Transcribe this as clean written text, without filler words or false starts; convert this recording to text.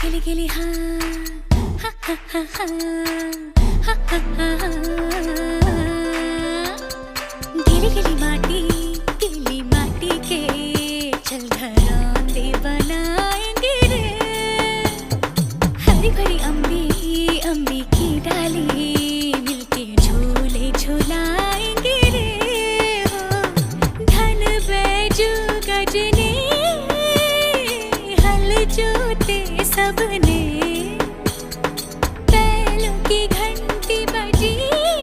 गिली गिली हाँ हा हा हा हा हा हा हा हा। गिली माटी के चल घरौंदे बनाएंगे रे। हरी भरी अम्बी की डाली मिलके झूले झुलाएंगे रे। हो धन बैजू गजनी हल जो